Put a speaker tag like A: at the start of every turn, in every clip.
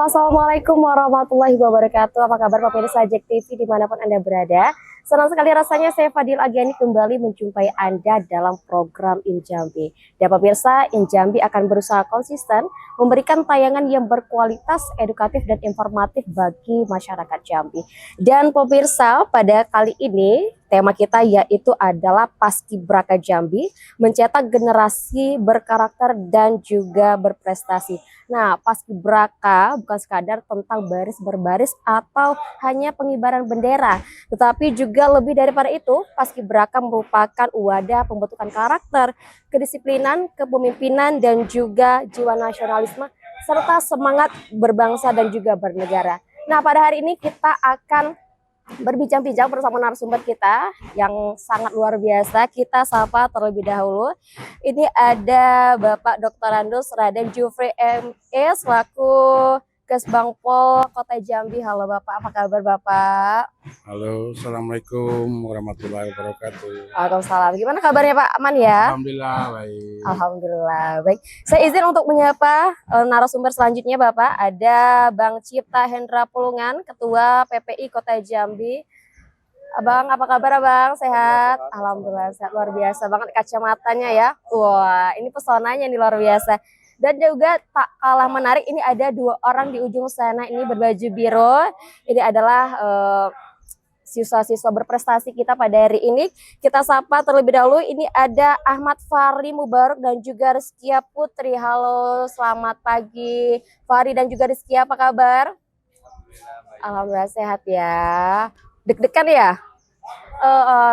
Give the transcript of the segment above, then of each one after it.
A: Assalamualaikum warahmatullahi wabarakatuh. Apa kabar pemirsa Jack TV dimanapun Anda berada? Senang sekali rasanya saya Fadil Agiani kembali menjumpai Anda dalam program Injambi. Dan pemirsa, Injambi akan berusaha konsisten memberikan tayangan yang berkualitas, edukatif, dan informatif bagi masyarakat Jambi. Dan pemirsa, pada kali ini tema kita yaitu adalah Paskibraka Jambi, mencetak generasi berkarakter dan juga berprestasi. Nah, Paskibraka bukan sekadar tentang baris berbaris atau hanya pengibaran bendera, tetapi juga lebih daripada itu. Paskibraka merupakan wadah pembentukan karakter, kedisiplinan, kepemimpinan, dan juga jiwa nasionalisme serta semangat berbangsa dan juga bernegara. Nah, pada hari ini kita akan berbincang-bincang bersama narasumber kita yang sangat luar biasa. Kita sapa terlebih dahulu. Ini ada Bapak Dr. Andus Raden Jufri ME selaku Kesbangpol Kota Jambi. Halo Bapak, apa kabar Bapak?
B: Halo, Assalamualaikum warahmatullahi wabarakatuh.
A: Waalaikumsalam. Gimana kabarnya Pak? Aman ya?
B: Alhamdulillah baik.
A: Alhamdulillah baik. Saya izin untuk menyapa narasumber selanjutnya Bapak. Ada Bang Cipta Hendra Pulungan, Ketua PPI Kota Jambi. Abang, apa kabar Abang? Sehat? Alhamdulillah sehat, luar biasa banget kacamatanya ya. Wah, ini pesonanya nih luar biasa. Dan juga tak kalah menarik, ini ada dua orang di ujung sana ini berbaju biru. Ini adalah siswa-siswa berprestasi kita pada hari ini. Kita sapa terlebih dahulu, ini ada Ahmad Fahri Mubarok dan juga Rizkia Putri. Halo, selamat pagi Fahri dan juga Rizkia, apa kabar? Alhamdulillah sehat ya. Deg-degan ya?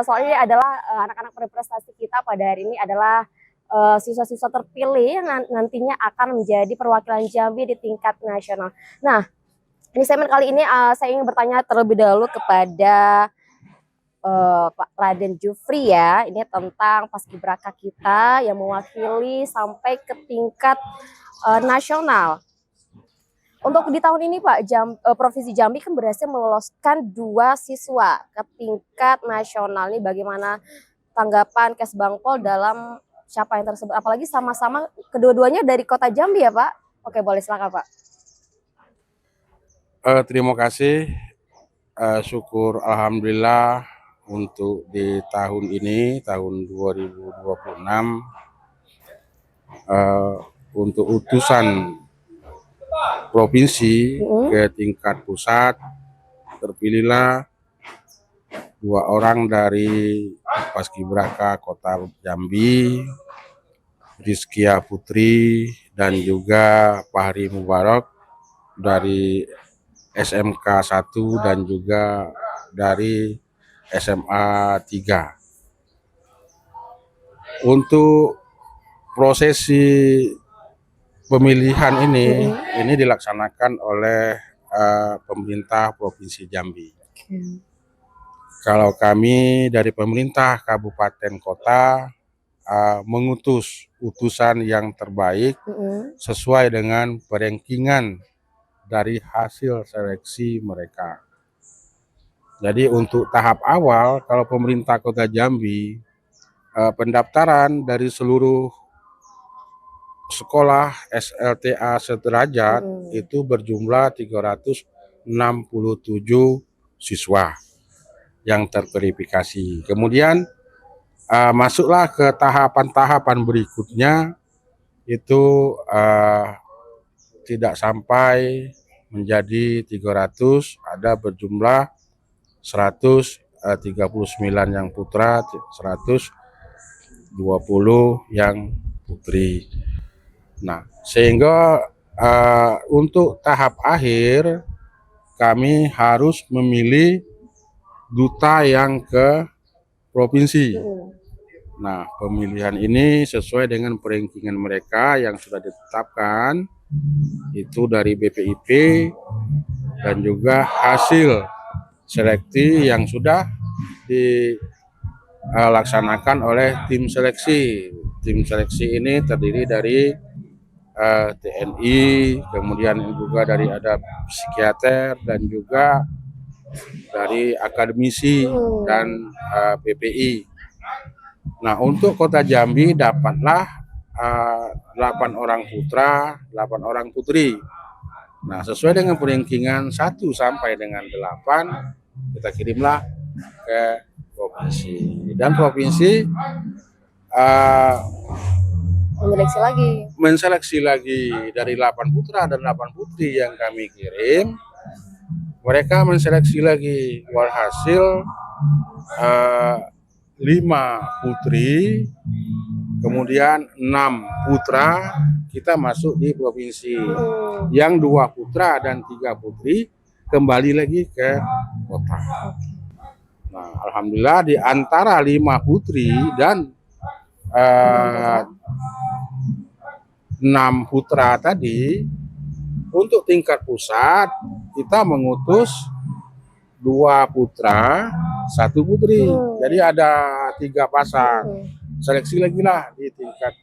A: Soalnya ini adalah anak-anak berprestasi kita pada hari ini adalah siswa-siswa terpilih yang nantinya akan menjadi perwakilan Jambi di tingkat nasional. Nah, ini segmen kali ini saya ingin bertanya terlebih dahulu kepada Pak Raden Jufri ya. Ini tentang Paskibraka kita yang mewakili sampai ke tingkat nasional. Untuk di tahun ini Pak, Provinsi Jambi kan berhasil meloloskan 2 siswa ke tingkat nasional. Ini bagaimana tanggapan Kesbangpol dalam capaian tersebut? Apalagi sama-sama kedua-duanya dari Kota Jambi ya Pak? Oke, boleh silakan Pak.
B: Terima kasih. Syukur alhamdulillah untuk di tahun ini, tahun 2026, untuk utusan provinsi ke tingkat pusat terpilihlah 2 orang dari Paskibraka Kota Jambi, Rizkia Putri dan juga Fahri Mubarok dari SMK 1 dan juga dari SMA 3. Untuk prosesi pemilihan ini dilaksanakan oleh pemerintah Provinsi Jambi. Kalau kami dari pemerintah kabupaten kota mengutus utusan yang terbaik sesuai dengan perankingan dari hasil seleksi mereka. Jadi untuk tahap awal, kalau pemerintah Kota Jambi, pendaftaran dari seluruh sekolah SLTA sederajat itu berjumlah 367 siswa yang terverifikasi. Kemudian masuklah ke tahapan-tahapan berikutnya, itu tidak sampai menjadi 300, ada berjumlah 139 yang putra, 120 yang putri. Nah, sehingga untuk tahap akhir kami harus memilih duta yang ke provinsi. Nah, pemilihan ini sesuai dengan perankingan mereka yang sudah ditetapkan, itu dari BPIP dan juga hasil seleksi yang sudah dilaksanakan oleh tim seleksi. Tim seleksi ini terdiri dari TNI, kemudian juga dari ada psikiater dan juga dari akademisi dan PPI. Nah, untuk Kota Jambi dapatlah 8 orang putra, 8 orang putri. Nah, sesuai dengan peringkingan 1 sampai dengan 8, kita kirimlah ke provinsi. Dan provinsi uh, menseleksi lagi dari 8 putra dan 8 putri yang kami kirim. Mereka menseleksi lagi, walhasil 5 putri, kemudian 6 putra kita masuk di provinsi. Yang 2 putra dan 3 putri kembali lagi ke kota. Nah, alhamdulillah di antara 5 putri dan 6 putra tadi, untuk tingkat pusat kita mengutus 2 putra, 1 putri. Jadi ada 3 pasang. Seleksi lagi lah di tingkat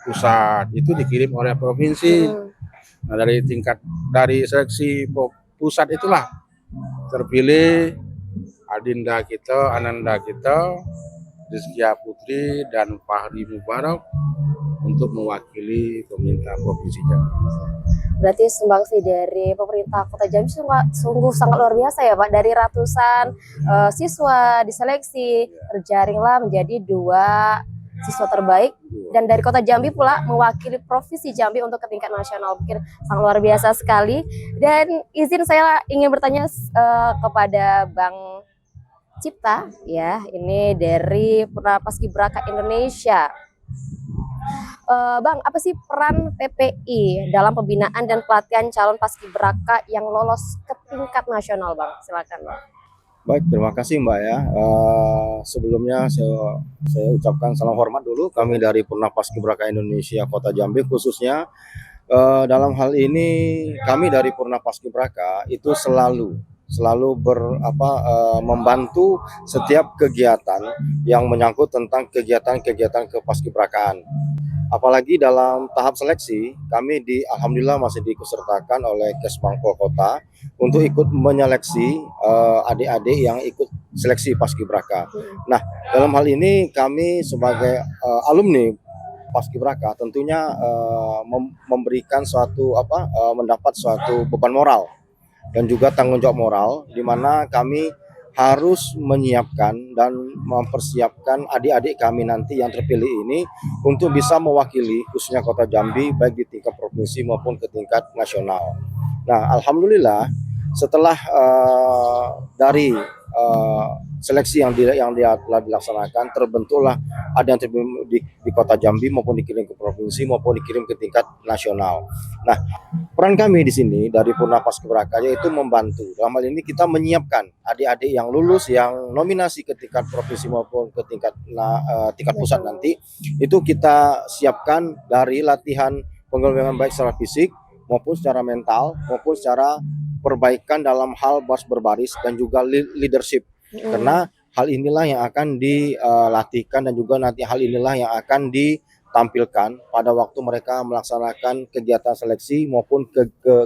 B: pusat, itu dikirim oleh provinsi. Nah, dari seleksi pusat itulah terpilih Adinda kita, Ananda kita, Rizkia Putri dan Fahri Mubarak untuk mewakili pemerintah Provinsi Jambi.
A: Berarti sumbangsi dari pemerintah Kota Jambi sungguh sangat luar biasa ya Pak. Dari ratusan siswa diseleksi, terjaringlah menjadi 2 siswa terbaik, dan dari Kota Jambi pula mewakili Provinsi Jambi untuk ke tingkat nasional. Mungkin sangat luar biasa sekali. Dan izin saya ingin bertanya kepada Bang Cipta, ya, ini dari Purna Paskibraka Indonesia. Bang, apa sih peran PPI dalam pembinaan dan pelatihan calon paskibraka yang lolos ke tingkat nasional, Bang? Silakan, Bang.
C: Baik, terima kasih Mbak ya. Sebelumnya saya ucapkan salam hormat dulu kami dari Purna Paskibraka Indonesia Kota Jambi, khususnya dalam hal ini kami dari Purna Paskibraka itu selalu membantu setiap kegiatan yang menyangkut tentang kegiatan-kegiatan kepaskibrakaan. Apalagi dalam tahap seleksi, kami alhamdulillah masih diikutsertakan oleh Kesbangpol Kota untuk ikut menyeleksi adik-adik yang ikut seleksi paskibraka. Nah, dalam hal ini kami sebagai alumni paskibraka tentunya memberikan mendapat suatu beban moral dan juga tanggung jawab moral, di mana kami harus menyiapkan dan mempersiapkan adik-adik kami nanti yang terpilih ini untuk bisa mewakili khususnya Kota Jambi baik di tingkat provinsi maupun ke tingkat nasional. Nah, alhamdulillah setelah dari seleksi yang telah dilaksanakan, terbentuklah ada yang di Kota Jambi maupun dikirim ke provinsi maupun dikirim ke tingkat nasional. Nah, peran kami di sini dari Purna Paskibraka yaitu membantu. Dalam hal ini kita menyiapkan adik-adik yang lulus, yang nominasi ke tingkat provinsi maupun ke tingkat pusat nanti, itu kita siapkan dari latihan pengembangan baik secara fisik maupun secara mental maupun secara perbaikan dalam hal berbaris dan juga leadership. Karena hal inilah yang akan dilatihkan dan juga nanti hal inilah yang akan ditampilkan pada waktu mereka melaksanakan kegiatan seleksi maupun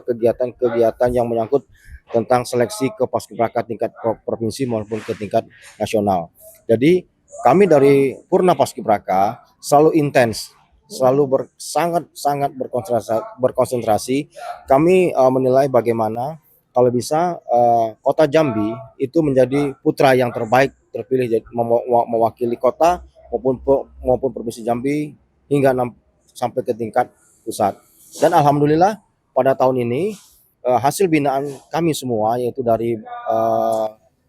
C: kegiatan-kegiatan yang menyangkut tentang seleksi ke paskibraka tingkat provinsi maupun ke tingkat nasional. Jadi kami dari Purna Paskibraka selalu intens, selalu sangat berkonsentrasi. Kami menilai bagaimana kalau bisa Kota Jambi itu menjadi putra yang terbaik terpilih mewakili kota maupun provinsi Jambi hingga sampai ke tingkat pusat. Dan alhamdulillah pada tahun ini hasil binaan kami semua yaitu dari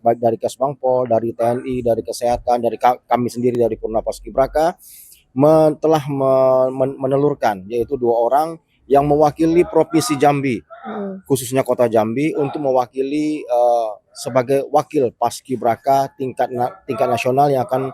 C: baik dari Kesbangpol, dari TNI, dari kesehatan, dari kami sendiri dari Purna Paskibraka telah menelurkan yaitu 2 orang yang mewakili Provinsi Jambi, khususnya Kota Jambi, untuk mewakili sebagai wakil paskibraka tingkat nasional yang akan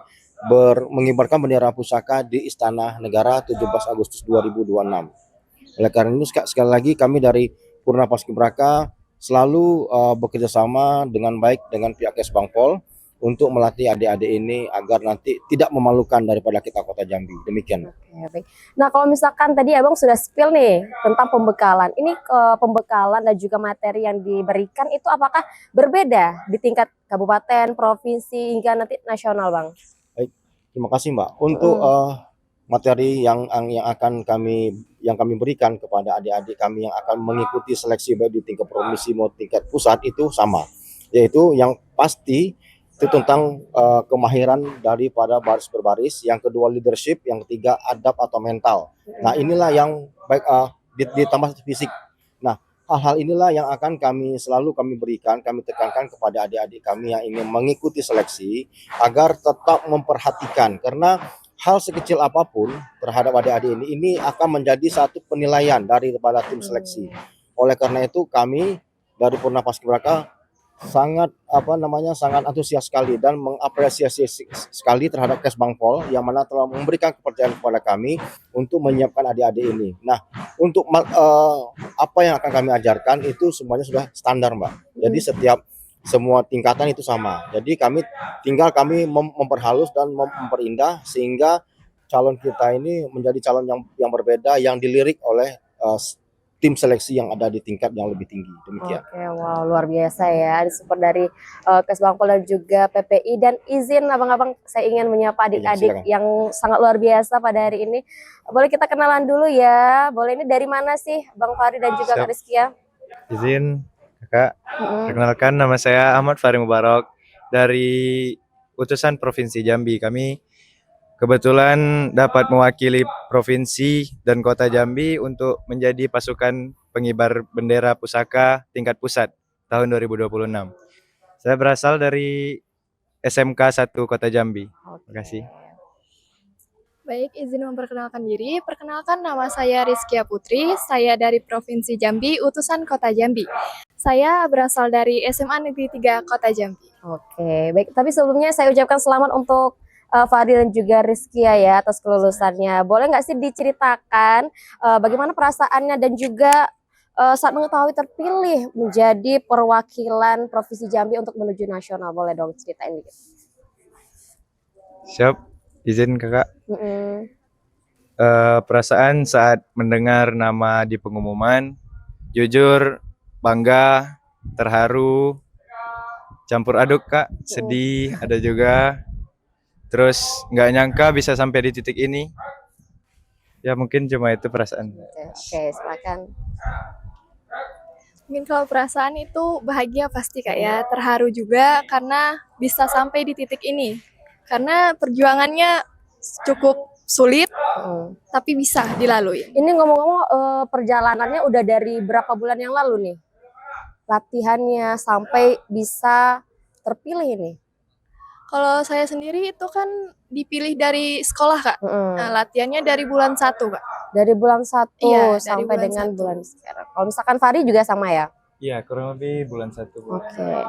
C: mengibarkan bendera pusaka di Istana Negara 17 Agustus 2026. Oleh karena itu sekali lagi kami dari Purna Paskibraka selalu bekerja sama dengan baik dengan pihak Kesbangpol untuk melatih adik-adik ini agar nanti tidak memalukan daripada kita Kota Jambi. Demikian.
A: Oke, baik. Nah, kalau misalkan tadi Abang sudah spill nih tentang pembekalan. Ini pembekalan dan juga materi yang diberikan itu apakah berbeda di tingkat kabupaten, provinsi hingga nanti nasional, Bang?
C: Baik, terima kasih Mbak. Untuk materi yang akan kami berikan kepada adik-adik kami yang akan mengikuti seleksi baik di tingkat provinsi maupun tingkat pusat itu sama, yaitu yang pasti itu tentang kemahiran daripada baris berbaris, yang kedua leadership, yang ketiga adab atau mental. Nah inilah yang baik ditambah fisik. Nah hal-hal inilah yang akan selalu kami berikan, kami tekankan kepada adik-adik kami yang ingin mengikuti seleksi agar tetap memperhatikan, karena hal sekecil apapun terhadap adik-adik ini akan menjadi satu penilaian daripada tim seleksi. Oleh karena itu kami dari Purna Paskibraka sangat antusias sekali dan mengapresiasi sekali terhadap Kesbangpol yang mana telah memberikan kepercayaan kepada kami untuk menyiapkan adik-adik ini. Nah, untuk apa yang akan kami ajarkan itu semuanya sudah standar, Mbak. Jadi semua tingkatan itu sama. Jadi kami memperhalus dan memperindah sehingga calon kita ini menjadi calon yang berbeda, yang dilirik oleh tim seleksi yang ada di tingkat yang lebih tinggi. Demikian.
A: Oke, wow, luar biasa ya. Ada support dari Kesbangpol dan juga PPI. Dan izin abang-abang, saya ingin menyapa adik-adik yang sangat luar biasa pada hari ini. Boleh kita kenalan dulu ya? Boleh, ini dari mana sih Bang Fahri dan juga Kak Rizkia?
D: Izin Kakak, perkenalkan nama saya Ahmad Fahri Mubarak dari utusan Provinsi Jambi. Kami kebetulan dapat mewakili Provinsi dan Kota Jambi untuk menjadi pasukan pengibar bendera pusaka tingkat pusat tahun 2026. Saya berasal dari SMK 1 Kota Jambi. Terima kasih.
E: Baik, izin memperkenalkan diri. Perkenalkan, nama saya Rizkia Putri. Saya dari Provinsi Jambi, utusan Kota Jambi. Saya berasal dari SMA Negeri 3 Kota Jambi.
A: Oke, baik. Tapi sebelumnya saya ucapkan selamat untuk Fahri dan juga Rizkia ya atas kelulusannya. Boleh nggak sih diceritakan bagaimana perasaannya dan juga saat mengetahui terpilih menjadi perwakilan Provinsi Jambi untuk menuju nasional? Boleh dong ceritain dikit.
D: Siap. Izin Kakak. Perasaan saat mendengar nama di pengumuman, jujur bangga, terharu, campur aduk Kak, sedih ada juga. Terus nggak nyangka bisa sampai di titik ini. Ya mungkin cuma itu perasaan.
A: Oke, silakan.
E: Mungkin kalau perasaan itu bahagia pasti Kak ya, terharu juga karena bisa sampai di titik ini. Karena perjuangannya cukup sulit, tapi bisa dilalui.
A: Ini ngomong-ngomong perjalanannya udah dari berapa bulan yang lalu nih? Latihannya sampai bisa terpilih ini?
E: Kalau saya sendiri itu kan dipilih dari sekolah Kak. Nah, latihannya dari bulan 1 Kak.
A: Dari bulan 1
E: Iya,
A: sampai
E: bulan
A: dengan
E: 1.
A: bulan sekarang. Kalau misalkan Fahri juga sama ya?
D: Iya, kurang lebih bulan 1.
A: Oke.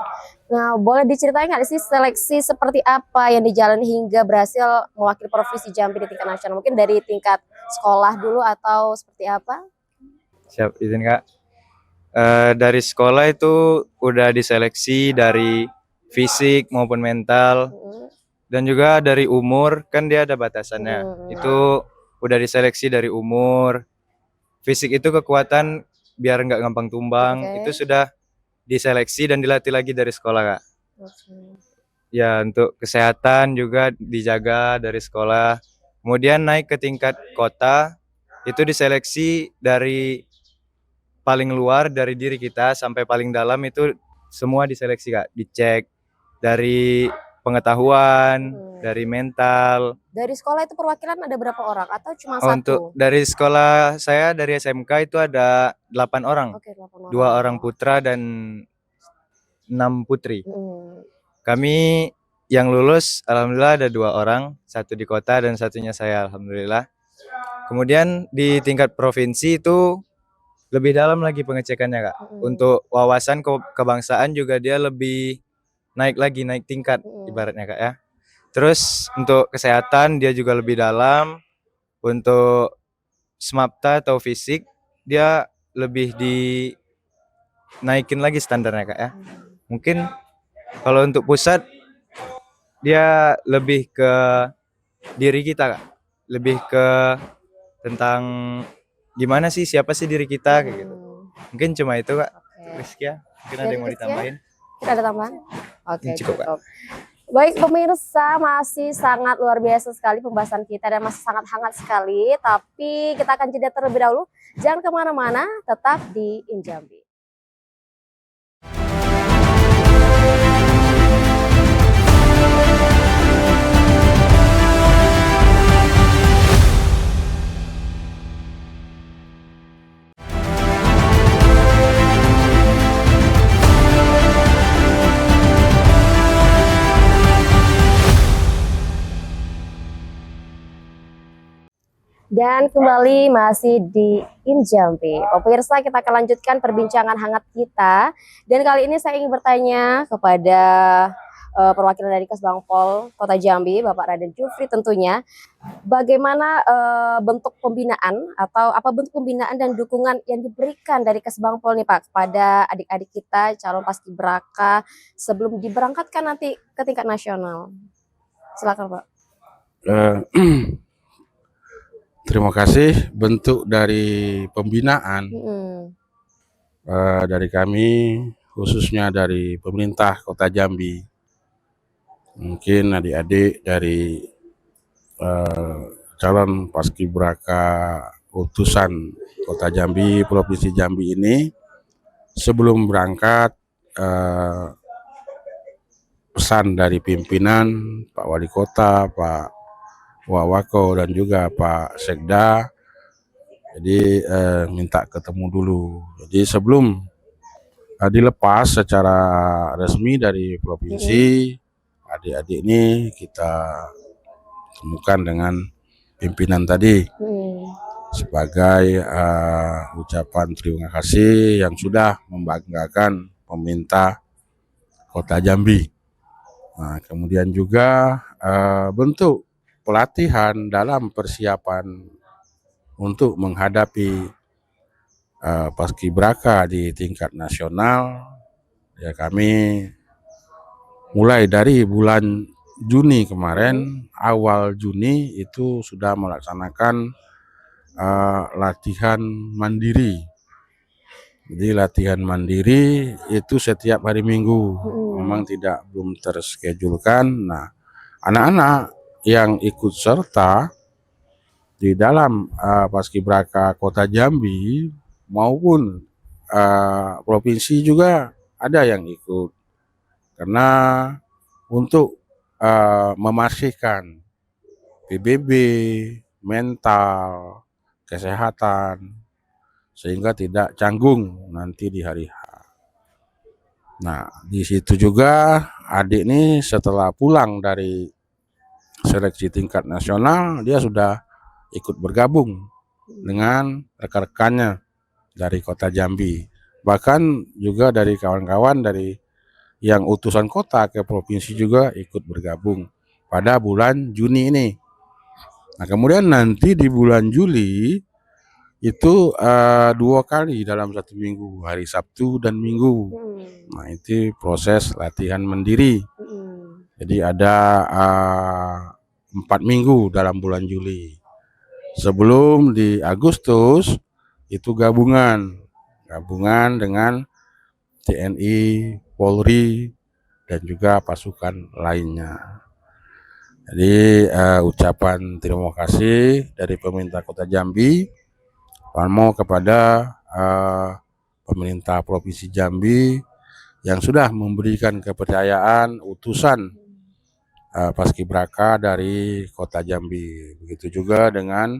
A: Nah, boleh diceritain nggak sih seleksi seperti apa yang dijalani hingga berhasil mewakili Provinsi Jambi di tingkat nasional? Mungkin dari tingkat sekolah dulu atau seperti apa?
D: Siap, izin Kak. Dari sekolah itu udah diseleksi dari fisik maupun mental, dan juga dari umur, kan dia ada batasannya. Itu udah diseleksi dari umur. Fisik itu kekuatan biar nggak gampang tumbang, itu sudah diseleksi dan dilatih lagi dari sekolah Kak. Ya, untuk kesehatan juga dijaga dari sekolah. Kemudian naik ke tingkat kota, itu diseleksi dari paling luar dari diri kita sampai paling dalam, itu semua diseleksi Kak, dicek dari pengetahuan, dari mental.
A: Dari sekolah itu perwakilan ada berapa orang atau cuma
D: Untuk
A: satu?
D: dari sekolah saya, dari SMK itu ada 8 orang.
A: Oke, 8 orang.
D: 2 orang putra dan 6 putri. Kami yang lulus alhamdulillah ada 2 orang, 1 di kota dan satunya saya alhamdulillah. Kemudian di tingkat provinsi itu lebih dalam lagi pengecekannya Kak. Untuk wawasan kebangsaan juga dia lebih naik tingkat ibaratnya Kak ya. Terus untuk kesehatan dia juga lebih dalam. Untuk SMAPTA atau fisik dia lebih dinaikin lagi standarnya Kak ya. Mungkin kalau untuk pusat dia lebih ke diri kita Kak. Lebih ke tentang gimana sih, siapa sih diri kita kayak gitu. Mungkin cuma itu Kak. Rizkia, mungkin ada yang mau ditambahin?
A: Kita ada tambahan? Oke,
D: Cukup Kak.
A: Baik pemirsa, masih sangat luar biasa sekali pembahasan kita dan masih sangat hangat sekali. Tapi kita akan jeda terlebih dahulu. Jangan kemana-mana, tetap di Injambi. Dan kembali masih di Injambi. Pemirsa, kita akan lanjutkan perbincangan hangat kita. Dan kali ini saya ingin bertanya kepada perwakilan dari Kesbangpol Kota Jambi, Bapak Raden Jufri tentunya. Bagaimana bentuk pembinaan atau apa bentuk pembinaan dan dukungan yang diberikan dari Kesbangpol nih Pak kepada adik-adik kita calon paskibraka sebelum diberangkatkan nanti ke tingkat nasional? Silakan Pak.
B: Terima kasih. Bentuk dari pembinaan dari kami, khususnya dari pemerintah Kota Jambi, mungkin adik-adik dari calon paskibraka utusan Kota Jambi, Provinsi Jambi ini, sebelum berangkat pesan dari pimpinan, Pak Wali Kota, Pak Wawako dan juga Pak Sekda, jadi minta ketemu dulu. Jadi sebelum dilepas secara resmi dari provinsi, adik-adik ini kita temukan dengan pimpinan tadi sebagai ucapan terima kasih yang sudah membanggakan pemerintah Kota Jambi. Nah, kemudian juga bentuk pelatihan dalam persiapan untuk menghadapi paskibraka di tingkat nasional, ya kami mulai dari bulan Juni kemarin, awal Juni itu sudah melaksanakan latihan mandiri. Jadi latihan mandiri itu setiap hari Minggu, memang belum terschedulkan. Nah, anak-anak yang ikut serta di dalam paskibraka Kota Jambi maupun provinsi juga ada yang ikut, karena untuk memastikan PBB, mental, kesehatan, sehingga tidak canggung nanti di hari H. Nah, di situ juga adik ini setelah pulang dari seleksi tingkat nasional, dia sudah ikut bergabung dengan rekan-rekannya dari Kota Jambi. Bahkan juga dari kawan-kawan dari yang utusan kota ke provinsi juga ikut bergabung pada bulan Juni ini. Nah, kemudian nanti di bulan Juli itu 2 kali dalam 1 minggu, hari Sabtu dan Minggu. Nah, itu proses latihan mandiri. Jadi ada 4 minggu dalam bulan Juli. Sebelum di Agustus itu gabungan dengan TNI, Polri, dan juga pasukan lainnya. Jadi ucapan terima kasih dari pemerintah Kota Jambi kepada pemerintah Provinsi Jambi yang sudah memberikan kepercayaan utusan paskibraka dari Kota Jambi. Begitu juga dengan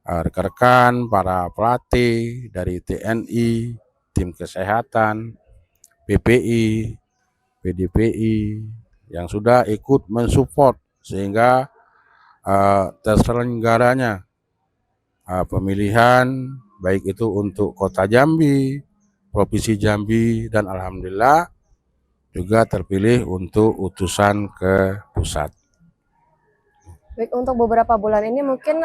B: rekan-rekan para pelatih dari TNI, tim kesehatan, PPI, PDPI yang sudah ikut mensupport sehingga terselenggaranya pemilihan baik itu untuk Kota Jambi, Provinsi Jambi, dan alhamdulillah juga terpilih untuk utusan ke pusat.
A: Baik, untuk beberapa bulan ini mungkin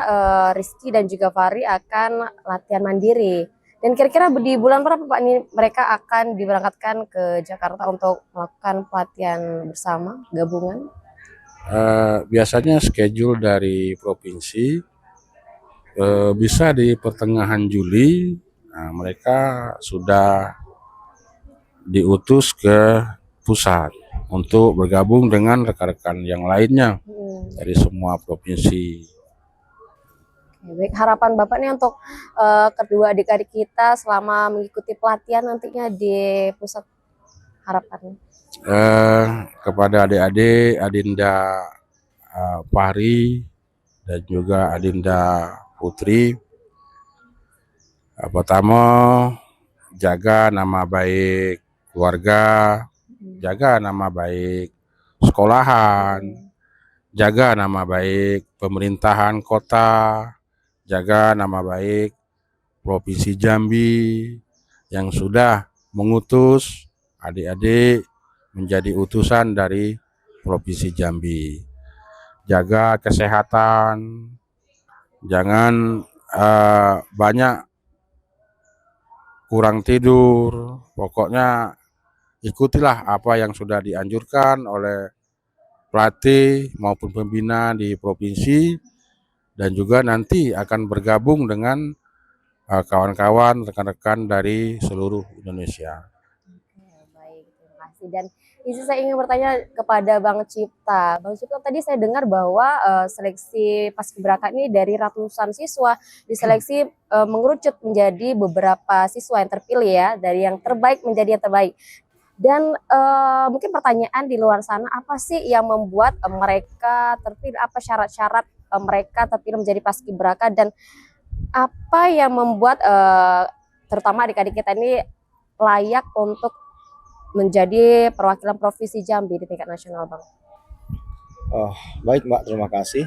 A: Rizky dan juga Fahri akan latihan mandiri. Dan kira-kira di bulan berapa Pak ini mereka akan diberangkatkan ke Jakarta untuk melakukan pelatihan bersama, gabungan?
B: Biasanya schedule dari provinsi bisa di pertengahan Juli. Nah, mereka sudah diutus ke pusat. untuk bergabung dengan rekan-rekan yang lainnya
A: Hmm.
B: dari semua provinsi.
A: Oke, baik, harapan Bapak nih untuk kedua adik-adik kita selama mengikuti pelatihan nantinya di pusat, harapannya.
B: Kepada adik-adik Adinda Fahri dan juga Adinda Putri, pertama jaga nama baik keluarga, jaga nama baik sekolahan, jaga nama baik pemerintahan kota, jaga nama baik Provinsi Jambi yang sudah mengutus adik-adik menjadi utusan dari Provinsi Jambi. Jaga kesehatan, jangan banyak kurang tidur, pokoknya ikutilah apa yang sudah dianjurkan oleh pelatih maupun pembina di provinsi, dan juga nanti akan bergabung dengan kawan-kawan, rekan-rekan dari seluruh Indonesia.
A: Oke, baik, terima kasih. Dan saya ingin bertanya kepada Bang Cipta. Bang Cipta, tadi saya dengar bahwa seleksi paskibraka ini dari ratusan siswa diseleksi mengerucut menjadi beberapa siswa yang terpilih ya, dari yang terbaik menjadi yang terbaik. Dan mungkin pertanyaan di luar sana, apa sih yang membuat mereka terpilih? Apa syarat-syarat mereka terpilih menjadi paskibraka, dan apa yang membuat terutama adik-adik kita ini layak untuk menjadi perwakilan Provinsi Jambi di tingkat nasional, Bang?
C: Baik Mbak, terima kasih.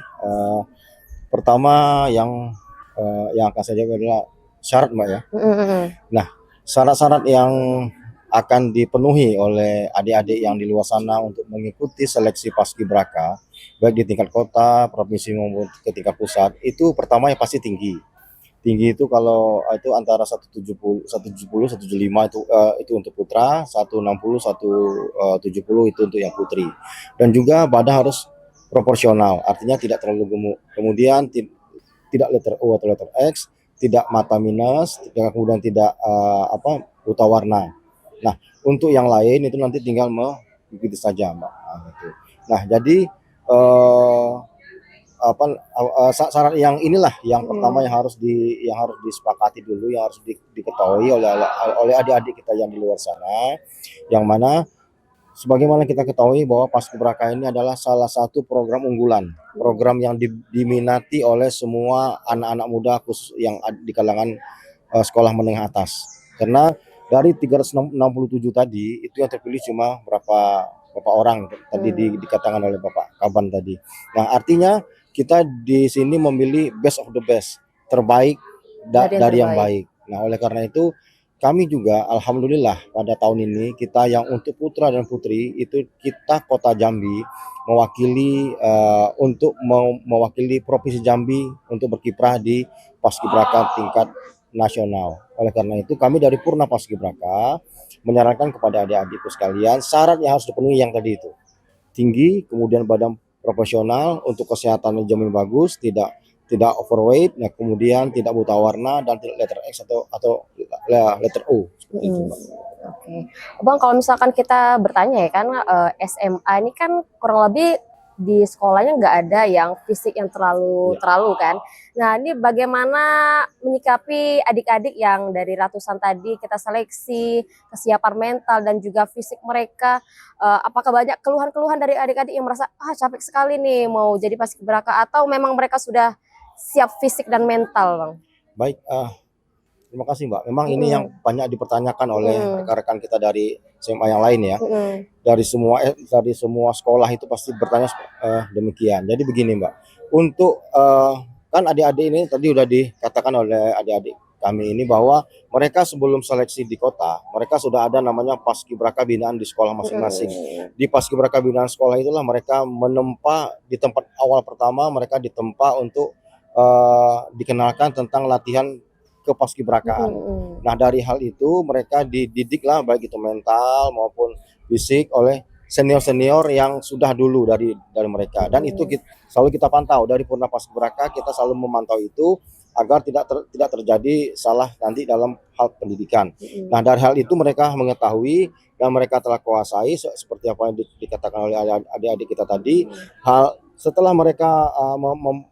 C: Pertama yang akan saya jawab adalah syarat Mbak ya. Nah, syarat-syarat yang akan dipenuhi oleh adik-adik yang di luar sana untuk mengikuti seleksi paskibraka, baik di tingkat kota, provinsi maupun ke tingkat pusat, itu pertama yang pasti tinggi. Tinggi itu kalau itu antara 170, 175 itu untuk putra, 160, 170 itu untuk yang putri. Dan juga badan harus proporsional, artinya tidak terlalu gemuk. Kemudian tidak letter O atau letter X, tidak mata minus, kemudian tidak buta warna. Nah, untuk yang lain itu nanti tinggal mengikuti saja, Mbak. Nah, jadi syarat yang inilah yang pertama yang harus disepakati dulu, yang harus diketahui oleh adik-adik kita yang di luar sana, yang mana sebagaimana kita ketahui bahwa Paskibraka ini adalah salah satu program unggulan, program yang diminati oleh semua anak-anak muda khusus yang di kalangan sekolah menengah atas. Karena dari 367 tadi itu yang terpilih cuma berapa orang tadi dikatakan oleh Bapak Kaban tadi. Nah, artinya kita di sini memilih best of the best, terbaik dari yang baik. Nah, oleh karena itu kami juga alhamdulillah pada tahun ini kita yang untuk putra dan putri itu kita Kota Jambi mewakili untuk mewakili Provinsi Jambi untuk berkiprah di Paskibraka tingkat nasional. Oleh karena itu kami dari Purna Paskibraka menyarankan kepada adik-adikku sekalian syarat yang harus dipenuhi yang tadi itu. Tinggi, kemudian badan proporsional, untuk kesehatan jamin bagus, tidak overweight, nah kemudian tidak buta warna dan tidak letter X atau letter O seperti itu.
A: Oke, Bang, kalau misalkan kita bertanya ya kan SMA ini kan kurang lebih di sekolahnya nggak ada yang fisik yang terlalu kan. Nah, ini bagaimana menyikapi adik-adik yang dari ratusan tadi kita seleksi, kesiapan mental dan juga fisik mereka, apakah banyak keluhan-keluhan dari adik-adik yang merasa capek sekali nih mau jadi paskibraka, atau memang mereka sudah siap fisik dan mental, Bang?
C: Baik, terima kasih Mbak. Memang ini yang banyak dipertanyakan oleh rekan-rekan kita dari SMA yang lain ya. Dari semua sekolah itu pasti bertanya demikian. Jadi begini Mbak, untuk kan adik-adik ini tadi udah dikatakan oleh adik-adik kami ini bahwa mereka sebelum seleksi di kota, mereka sudah ada namanya paskibraka binaan di sekolah masing-masing. Di paskibraka binaan sekolah itulah mereka menempa di tempat awal pertama, mereka ditempa untuk dikenalkan tentang latihan kepaskibrakaan. Nah, dari hal itu mereka dididiklah baik itu mental maupun fisik oleh senior-senior yang sudah dulu dari mereka. Dan itu selalu kita pantau dari Purna Paskibraka, kita selalu memantau itu agar tidak terjadi salah nanti dalam hal pendidikan. Nah, dari hal itu mereka mengetahui dan mereka telah kuasai seperti apa yang dikatakan oleh adik-adik kita tadi. Setelah mereka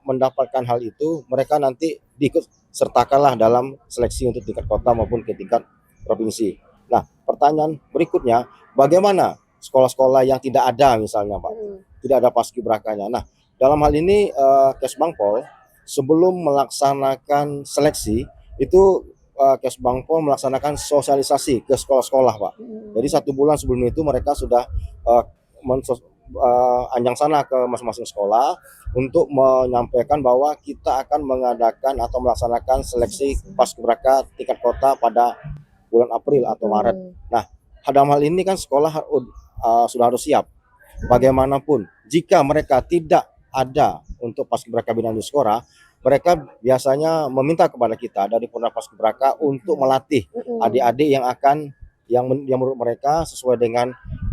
C: mendapatkan hal itu, mereka nanti diikut sertakanlah dalam seleksi untuk tingkat kota maupun ke tingkat provinsi. Nah, pertanyaan berikutnya, bagaimana sekolah-sekolah yang tidak ada misalnya, Pak? Tidak ada paskibrakanya. Nah, dalam hal ini Kesbangpol sebelum melaksanakan seleksi itu Kesbangpol melaksanakan sosialisasi ke sekolah-sekolah, Pak. Jadi 1 bulan sebelum itu mereka sudah anjang sana ke masing-masing sekolah untuk menyampaikan bahwa kita akan mengadakan atau melaksanakan seleksi paskibraka tingkat kota pada bulan April atau Maret. Nah, dalam hal ini kan sekolah sudah harus siap. Bagaimanapun, jika mereka tidak ada untuk paskibraka binaan Diskora, mereka biasanya meminta kepada kita dari Purna Paskibraka untuk melatih adik-adik yang menurut mereka sesuai dengan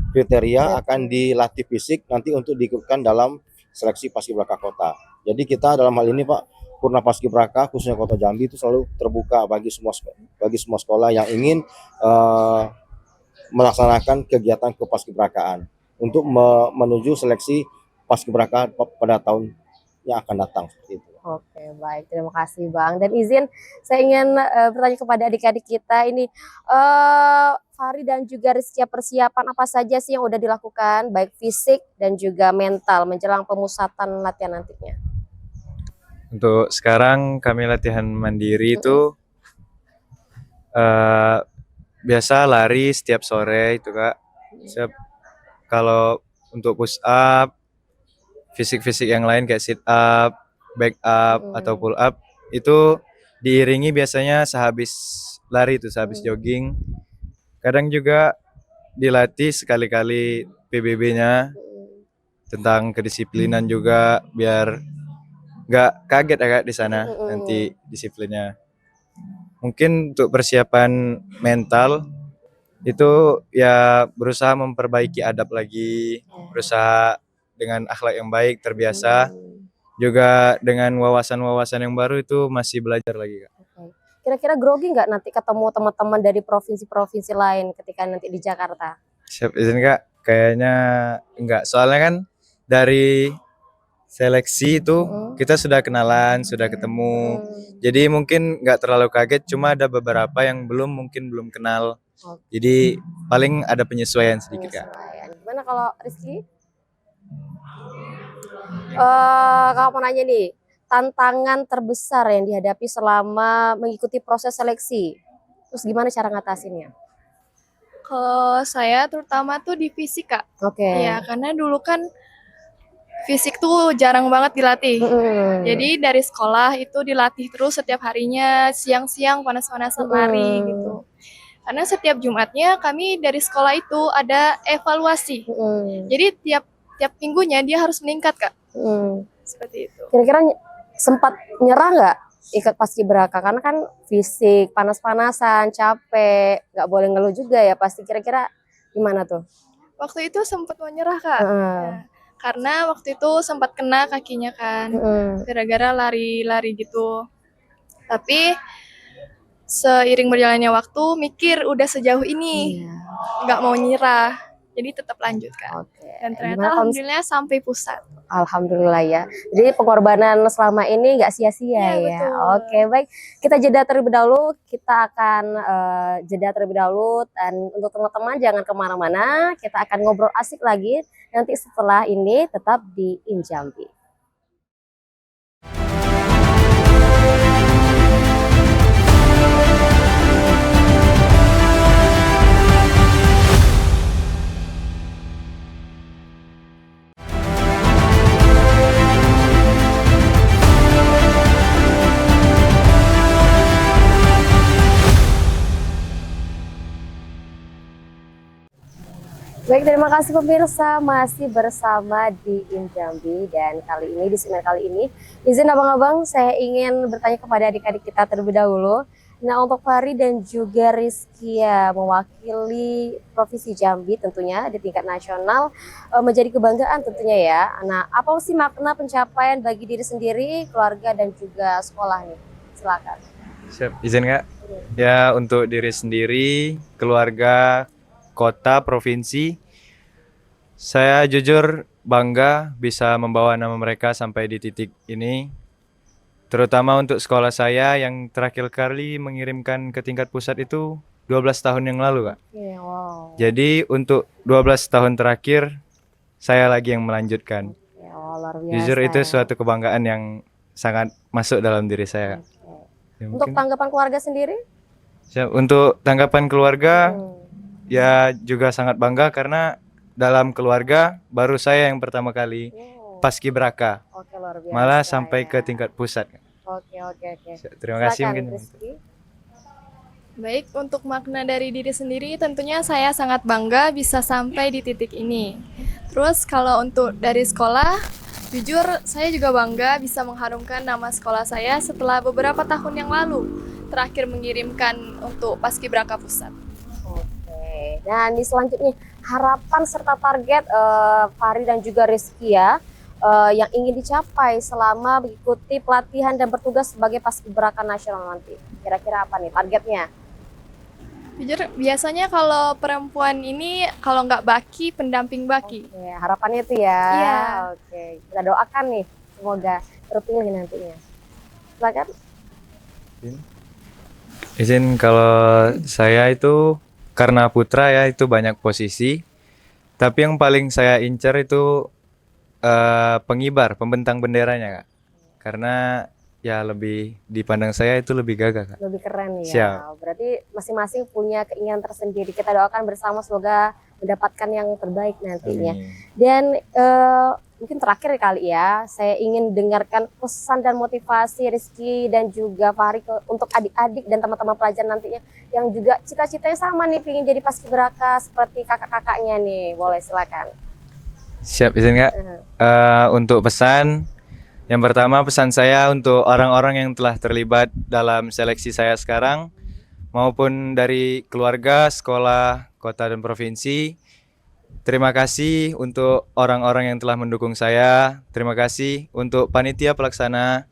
C: kriteria akan dilatih fisik nanti untuk diikutkan dalam seleksi paskibraka kota. Jadi kita dalam hal ini, Pak, Purna Paskibraka khususnya Kota Jambi itu selalu terbuka bagi semua sekolah yang ingin melaksanakan kegiatan kepaskibrakaan untuk menuju seleksi paskibraka pada tahun yang akan datang seperti itu.
A: Oke, baik. Terima kasih, Bang. Dan izin saya ingin bertanya kepada adik-adik kita ini, Fahri dan juga Rizkia, persiapan apa saja sih yang udah dilakukan, baik fisik dan juga mental menjelang pemusatan latihan nantinya?
D: Untuk sekarang kami latihan mandiri itu biasa lari setiap sore itu, Kak. Kalau untuk push up, fisik-fisik yang lain kayak sit up, back up atau pull up itu diiringi biasanya sehabis lari itu, sehabis jogging. Kadang juga dilatih sekali-kali PBB-nya tentang kedisiplinan juga biar nggak kaget agak di sana nanti disiplinnya. Mungkin untuk persiapan mental itu ya berusaha memperbaiki adab lagi, berusaha dengan akhlak yang baik, terbiasa. Juga dengan wawasan-wawasan yang baru itu masih belajar lagi, Kak.
A: Kira-kira grogi nggak nanti ketemu teman-teman dari provinsi-provinsi lain ketika nanti di Jakarta?
D: Siap izin, Kak? Kayaknya enggak, soalnya kan dari seleksi itu kita sudah kenalan, sudah ketemu. Jadi mungkin nggak terlalu kaget, cuma ada beberapa yang belum kenal. Jadi paling ada penyesuaian sedikit, Kak.
A: Gimana kalau Rizky? Kalau mau nanya nih, tantangan terbesar yang dihadapi selama mengikuti proses seleksi, terus gimana cara ngatasinnya?
E: Kalau saya terutama tuh di fisik, Kak. Ya, karena dulu kan fisik tuh jarang banget dilatih. Jadi dari sekolah itu dilatih terus setiap harinya, siang-siang panas-panasan lari gitu. Karena setiap Jumatnya kami dari sekolah itu ada evaluasi. Jadi tiap minggunya dia harus meningkat, Kak. Seperti itu.
A: Kira-kira sempat nyerah nggak ikut paskibraka? Karena kan fisik, panas-panasan, capek, nggak boleh ngeluh juga ya pasti. Kira-kira gimana tuh?
E: Waktu itu sempat mau nyerah, Kak. Ya, karena waktu itu sempat kena kakinya kan, gara-gara lari-lari gitu. Tapi seiring berjalannya waktu, mikir udah sejauh ini, nggak mau nyerah. Jadi tetap lanjut, Kak. Dan ternyata alhamdulillah sampai pusat.
A: Alhamdulillah ya. Jadi pengorbanan selama ini nggak sia-sia ya.
E: Betul.
A: Oke, baik. Kita jeda terlebih dahulu. Kita akan jeda terlebih dahulu. Dan untuk teman-teman jangan kemana-mana. Kita akan ngobrol asik lagi. Nanti setelah ini tetap di Injambi. Baik, terima kasih pemirsa, masih bersama di Injambi. Dan kali ini, di segmen kali ini, izin abang-abang saya ingin bertanya kepada adik-adik kita terlebih dahulu. Nah, untuk Fahri dan juga Rizkia mewakili Provinsi Jambi tentunya di tingkat nasional menjadi kebanggaan tentunya ya. Nah, apa sih makna pencapaian bagi diri sendiri, keluarga dan juga sekolah nih? Silakan.
D: Siap, izin Kak? Ya, untuk diri sendiri, keluarga, kota, provinsi, saya jujur bangga bisa membawa nama mereka sampai di titik ini. Terutama untuk sekolah saya yang terakhir kali mengirimkan ke tingkat pusat itu 12 tahun yang lalu, Kak.
A: Oke, wow.
D: Jadi untuk 12 tahun terakhir, saya lagi yang melanjutkan.
A: Ya, wow, luar biasa.
D: Jujur itu
A: ya.
D: suatu kebanggaan yang sangat masuk dalam diri saya.
A: Oke.
D: Ya,
A: Untuk
D: mungkin.
A: tanggapan keluarga sendiri?
D: Siap. Untuk tanggapan keluarga,
A: Hmm.
D: ya juga sangat bangga karena dalam keluarga baru saya yang pertama kali
A: Oh,
D: paskibraka,
A: oke, luar biasa.
D: malah sampai
A: ya.
D: ke tingkat pusat.
A: Oke, oke, oke.
D: Terima kasih
A: Silakan,
D: mungkin.
A: Rizky.
E: Baik, untuk makna dari diri sendiri tentunya saya sangat bangga bisa sampai di titik ini. Terus kalau untuk dari sekolah, jujur saya juga bangga bisa mengharumkan nama sekolah saya setelah beberapa tahun yang lalu terakhir mengirimkan untuk Paskibraka Pusat.
A: Oke. Dan di selanjutnya harapan serta target Fahri dan juga Rizky ya yang ingin dicapai selama mengikuti pelatihan dan bertugas sebagai Paskibraka Nasional nanti. Kira-kira apa nih targetnya?
E: Jujur biasanya kalau perempuan ini kalau nggak baki, pendamping baki.
A: Oke, harapannya itu ya.
E: Iya.
A: Oke, kita doakan nih semoga terpilih nantinya. Silakan.
D: Izin kalau saya itu karena putra ya itu banyak posisi, tapi yang paling saya incar itu pengibar, pembentang benderanya Kak. Karena ya lebih dipandang saya itu lebih gagah Kak.
A: Lebih keren ya.
D: Siap.
A: Berarti masing-masing punya keinginan tersendiri. Kita doakan bersama semoga mendapatkan yang terbaik nantinya.
D: Amin.
A: Dan mungkin terakhir kali ya, saya ingin dengarkan pesan dan motivasi Rizky dan juga Fahri untuk adik-adik dan teman-teman pelajar nantinya yang juga cita-citanya sama nih, pengen jadi paskibraka seperti kakak-kakaknya nih. Boleh, silakan.
D: Siap izin Kak. Untuk pesan, yang pertama pesan saya untuk orang-orang yang telah terlibat dalam seleksi saya sekarang, maupun dari keluarga, sekolah, kota, dan provinsi. Terima kasih untuk orang-orang yang telah mendukung saya. Terima kasih untuk panitia pelaksana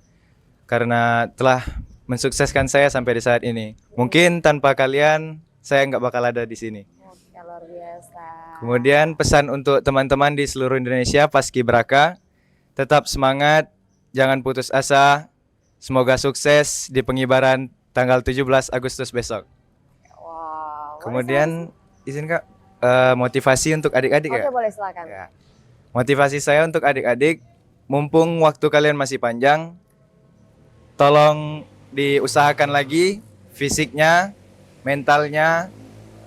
D: karena telah mensukseskan saya sampai di saat ini. Mungkin tanpa kalian, saya nggak bakal ada di sini.
A: Oke, luar biasa.
D: Kemudian pesan untuk teman-teman di seluruh Indonesia Paskibraka, tetap semangat, jangan putus asa. Semoga sukses di pengibaran tanggal 17 Agustus besok.
A: Wow.
D: Kemudian izin Kak, motivasi untuk adik-adik
A: Oke,
D: ya.
A: boleh silakan.
D: Ya. Motivasi saya untuk adik-adik, mumpung waktu kalian masih panjang, tolong diusahakan lagi fisiknya, mentalnya,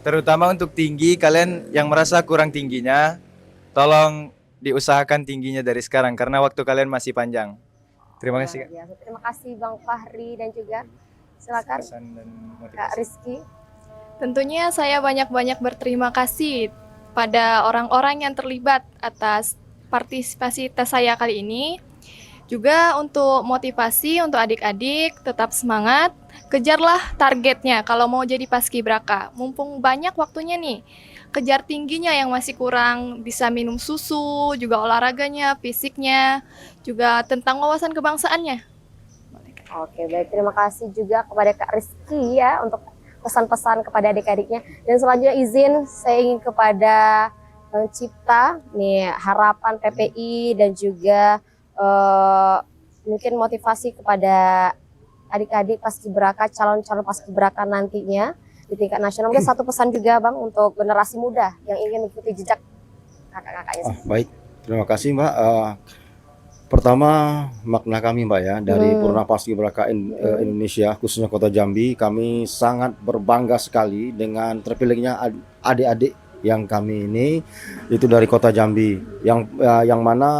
D: terutama untuk tinggi. Kalian yang merasa kurang tingginya, tolong diusahakan tingginya dari sekarang karena waktu kalian masih panjang. Terima kasih Kak.
A: Luar biasa. Terima kasih Bang Fahri dan juga silakan
D: Pesan dan
A: Kak
D: motivasi.
A: Rizky.
E: Tentunya saya banyak-banyak berterima kasih pada orang-orang yang terlibat atas partisipasi tes saya kali ini. Juga untuk motivasi untuk adik-adik, tetap semangat, kejarlah targetnya kalau mau jadi paskibraka. Mumpung banyak waktunya nih, kejar tingginya yang masih kurang, bisa minum susu, juga olahraganya, fisiknya, juga tentang wawasan kebangsaannya.
A: Oke, baik. Terima kasih juga kepada Kak Rizky ya untuk pesan-pesan kepada adik-adiknya. Dan selanjutnya izin saya ingin kepada Bang Cipta nih harapan PPI dan juga mungkin motivasi kepada adik-adik paskibraka, calon-calon paskibraka nantinya di tingkat nasional. Mungkin satu pesan juga Bang untuk generasi muda yang ingin mengikuti jejak kakak-kakaknya.
C: Baik, terima kasih Mbak. Pertama makna kami Mbak ya dari Purna Paskibraka Indonesia khususnya Kota Jambi, kami sangat berbangga sekali dengan terpilihnya adik-adik yang kami ini itu dari Kota Jambi yang mana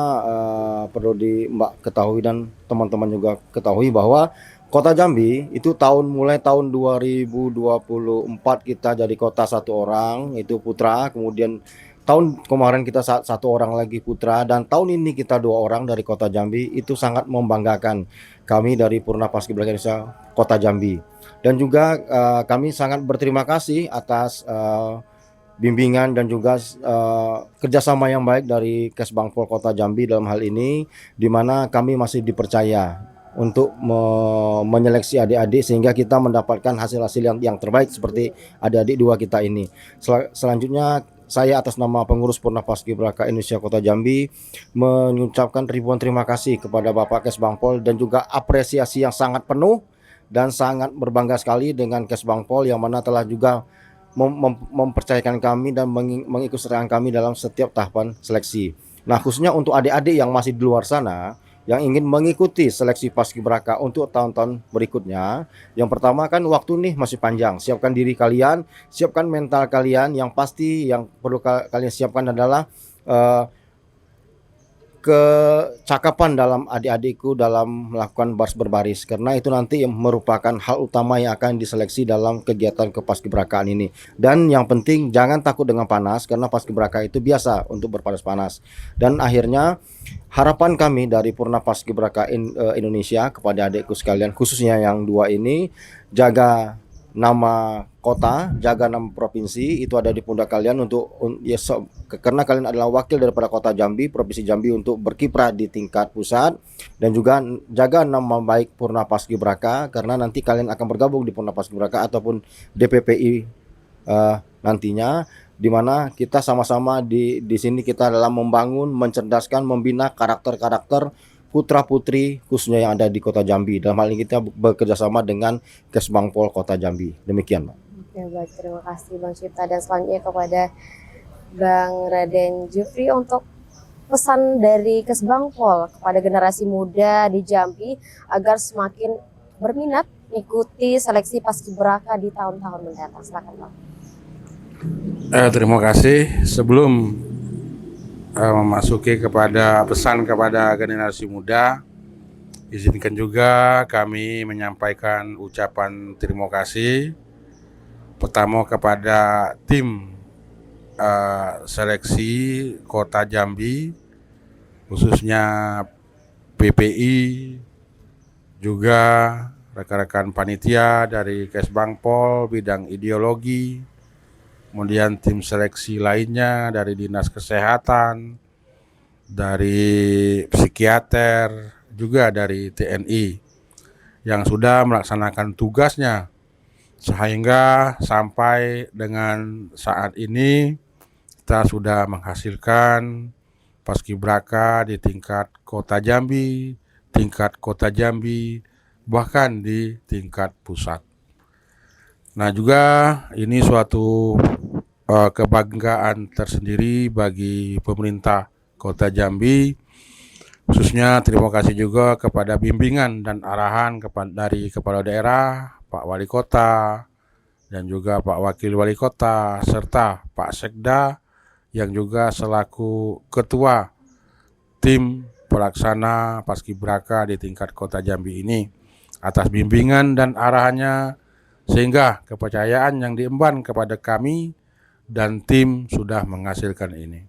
C: perlu Mbak ketahui dan teman-teman juga ketahui bahwa Kota Jambi itu mulai tahun 2024 kita jadi kota satu orang itu putra, kemudian tahun kemarin kita satu orang lagi putra, dan tahun ini kita 2 orang dari Kota Jambi. Itu sangat membanggakan kami dari Purna Paskibraka Indonesia Kota Jambi. Dan juga kami sangat berterima kasih atas bimbingan dan juga kerjasama yang baik dari Kesbangpol Kota Jambi dalam hal ini, di mana kami masih dipercaya untuk menyeleksi adik-adik sehingga kita mendapatkan hasil-hasil yang terbaik seperti adik-adik dua kita ini. Selanjutnya saya atas nama pengurus Purna Paskibraka Indonesia Kota Jambi mengucapkan ribuan terima kasih kepada Bapak Kesbangpol dan juga apresiasi yang sangat penuh dan sangat berbangga sekali dengan Kesbangpol yang mana telah juga mempercayakan kami dan mengikutsertakan kami dalam setiap tahapan seleksi. Nah, khususnya untuk adik-adik yang masih di luar sana yang ingin mengikuti seleksi Paskibraka untuk tahun-tahun berikutnya, yang pertama kan waktu nih masih panjang. Siapkan diri kalian, siapkan mental kalian. Yang pasti yang perlu kalian siapkan adalah kecakapan dalam adik-adikku dalam melakukan baris berbaris, karena itu nanti yang merupakan hal utama yang akan diseleksi dalam kegiatan kepaskibrakaan ini. Dan yang penting jangan takut dengan panas, karena paskibraka itu biasa untuk berpanas-panas. Dan akhirnya harapan kami dari Purna Paskibraka Indonesia kepada adikku sekalian, khususnya yang dua ini, jaga nama kota, jaga nama provinsi, itu ada di pundak kalian untuk karena kalian adalah wakil daripada Kota Jambi, Provinsi Jambi, untuk berkiprah di tingkat pusat, dan juga jaga nama baik Purna Paskibraka karena nanti kalian akan bergabung di Purna Paskibraka ataupun DPPI nantinya, di mana kita sama-sama di sini kita dalam membangun, mencerdaskan, membina karakter-karakter putra-putri khususnya yang ada di Kota Jambi. Dalam hal ini kita bekerja sama dengan Kesbangpol Kota Jambi. Demikian, Pak.
A: Oke, baik, terima kasih Bang Cipta, dan selanjutnya kepada Bang Raden Jufri untuk pesan dari Kesbangpol kepada generasi muda di Jambi agar semakin berminat mengikuti seleksi Paskibraka di tahun-tahun mendatang. Silakan, Bang.
B: Terima kasih. Sebelum memasuki kepada pesan kepada generasi muda, izinkan juga kami menyampaikan ucapan terima kasih pertama kepada tim seleksi Kota Jambi, khususnya PPI, juga rekan-rekan panitia dari Kesbangpol bidang ideologi, kemudian tim seleksi lainnya dari Dinas Kesehatan, dari psikiater, juga dari TNI yang sudah melaksanakan tugasnya sehingga sampai dengan saat ini kita sudah menghasilkan Paskibraka di tingkat Kota Jambi, bahkan di tingkat pusat. Nah, juga ini suatu kebanggaan tersendiri bagi pemerintah Kota Jambi, khususnya terima kasih juga kepada bimbingan dan arahan dari Kepala Daerah, Pak Wali Kota, dan juga Pak Wakil Wali Kota, serta Pak Sekda yang juga selaku Ketua Tim Pelaksana Paskibraka di tingkat Kota Jambi ini, atas bimbingan dan arahannya, sehingga kepercayaan yang diemban kepada kami dan tim sudah menghasilkan ini.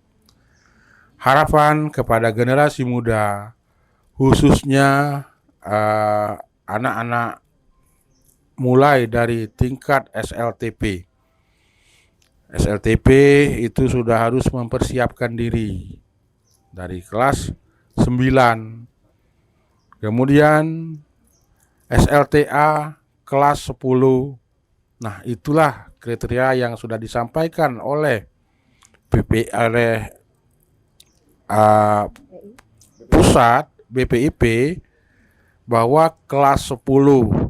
B: Harapan kepada generasi muda, khususnya anak-anak mulai dari tingkat SLTP. SLTP itu sudah harus mempersiapkan diri dari kelas 9. Kemudian SLTA kelas 10. Nah, itulah kriteria yang sudah disampaikan oleh pusat BPIP, bahwa kelas 10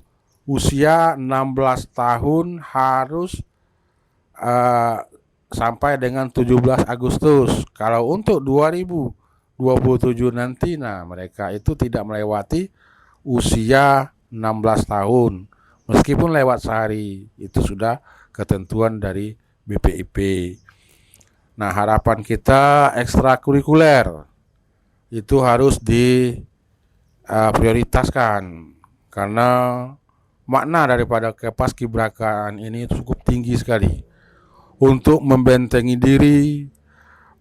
B: usia 16 tahun harus sampai dengan 17 Agustus. Kalau untuk 2027 nanti, nah mereka itu tidak melewati usia 16 tahun. Meskipun lewat sehari, itu sudah ketentuan dari BPIP. Nah, harapan kita ekstrakurikuler itu harus diprioritaskan, karena makna daripada kepaskibrakaan ini cukup tinggi sekali untuk membentengi diri,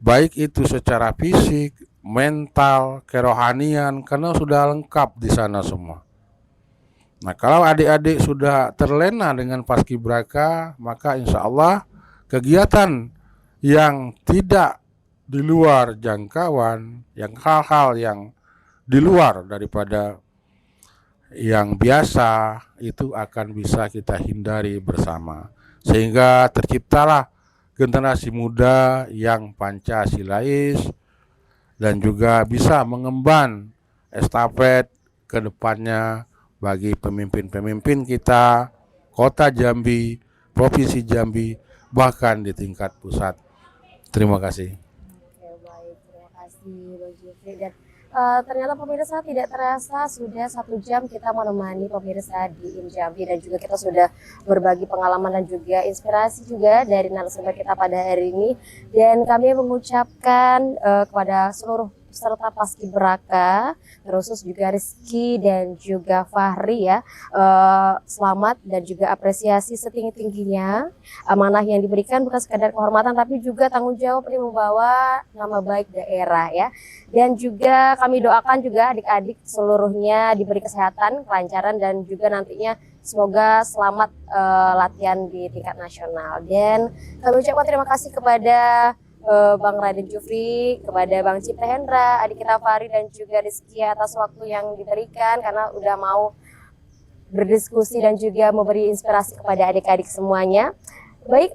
B: baik itu secara fisik, mental, kerohanian, karena sudah lengkap di sana semua. Nah, kalau adik-adik sudah terlena dengan paskibraka, maka insya Allah kegiatan yang tidak di luar jangkauan, yang hal-hal yang di luar daripada yang biasa itu akan bisa kita hindari bersama. Sehingga terciptalah generasi muda yang Pancasilais dan juga bisa mengemban estafet ke depannya bagi pemimpin-pemimpin kita, Kota Jambi, Provinsi Jambi, bahkan di tingkat pusat. Terima kasih.
A: Oke, baik. Terima kasih, Bang Jufri. Dan ternyata pemirsa tidak terasa sudah 1 jam kita menemani pemirsa di Jambi dan juga kita sudah berbagi pengalaman dan juga inspirasi juga dari narasumber kita pada hari ini. Dan kami mengucapkan kepada seluruh peserta Paskibraka, terkhusus juga Rizky dan juga Fahri ya, selamat dan juga apresiasi setinggi-tingginya. Amanah yang diberikan bukan sekadar kehormatan tapi juga tanggung jawab ini membawa nama baik daerah ya. Dan juga kami doakan juga adik-adik seluruhnya diberi kesehatan, kelancaran dan juga nantinya semoga selamat latihan di tingkat nasional. Dan kami ucapkan terima kasih kepada Bang Raden Jufri, kepada Bang Cipta Hendra, adik kita Fahri dan juga Rizky atas waktu yang diberikan karena udah mau berdiskusi dan juga memberi inspirasi kepada adik-adik semuanya. Baik,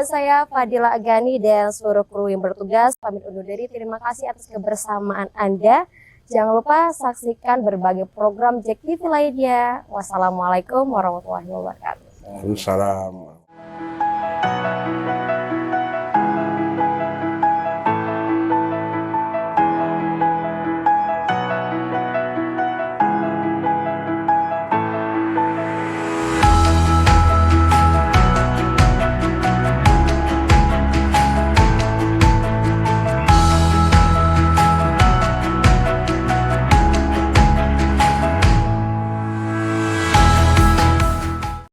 A: saya Fadila Agani dan seluruh kru yang bertugas pamit undur diri. Terima kasih atas kebersamaan Anda. Jangan lupa saksikan berbagai program JEK TV lainnya. Wassalamualaikum warahmatullahi wabarakatuh.
B: Waalaikumsalam.